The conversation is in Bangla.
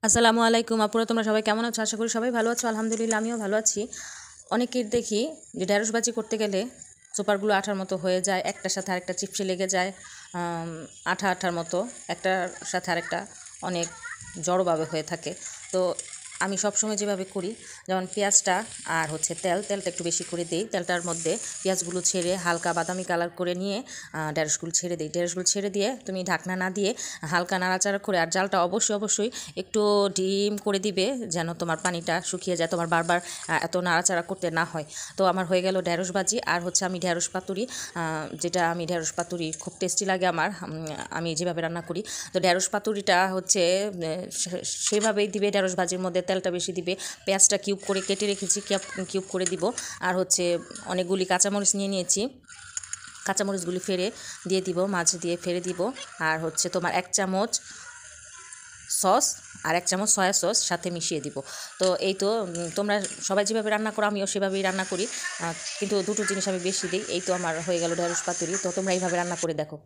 আসসালামু আলাইকুম আপুরা, তোমরা সবাই কেমন আছো? আশা করি সবাই ভালো আছো। আলহামদুলিল্লাহ আমিও ভালো আছি। অনেকের দেখি যে ঢেঁড়স ভাজি করতে গেলে চোপারগুলো আঠার মতো হয়ে যায়, একটার সাথে আরেকটা চিপসে লেগে যায়, আঠা আঠার মতো একটার সাথে আরেকটা অনেক জড়োভাবে হয়ে থাকে। তো আমি সবসময় যেভাবে করি, যেমন পেঁয়াজটা আর তেলটা একটু বেশি করে দিই, তেলটার মধ্যে পেঁয়াজগুলো ছেড়ে হালকা বাদামি কালার করে নিয়ে ঢেঁড়সগুলো ছেড়ে দিই। ঢেঁড়সগুলো ছেড়ে দিয়ে তুমি ঢাকনা না দিয়ে হালকা নাড়াচাড়া করে, আর জালটা অবশ্যই একটু ডিম করে দিবে, যেন তোমার পানিটা শুকিয়ে যায়, তোমার বারবার এত নাড়াচাড়া করতে না হয়। তো আমার হয়ে গেল ঢেঁড়স ভাজি। আর আমি ঢেঁড়স পাতুরি, ঢেঁড়স পাতুরি খুব টেস্টি লাগে আমার, আমি যেভাবে রান্না করি। তো ঢেঁড়স পাতুরিটা সেভাবেই দিবে, ঢেঁড়স ভাজির মধ্যে তেলটা বেশি দিবে, পেঁয়াজটা কিউব করে কেটে রেখেছি, কিউব করে দিব। আর অনেকগুলি কাঁচামরিচ নিয়ে নিয়েছি, কাঁচামরিচগুলি ফেরে দিয়ে দিব, মাছ দিয়ে ফেরে দিব। আর তোমার 1 চামচ সস আর 1 চামচ সয়া সস সাথে মিশিয়ে দিব। তো এই তো তোমরা সবাই যেভাবে রান্না করো আমিও সেভাবেই রান্না করি, কিন্তু দুটো জিনিস আমি বেশি দিই। এই তো আমার হয়ে গেল ঢেঁড়স পাতুরি। তো তোমরা এইভাবে রান্না করে দেখো।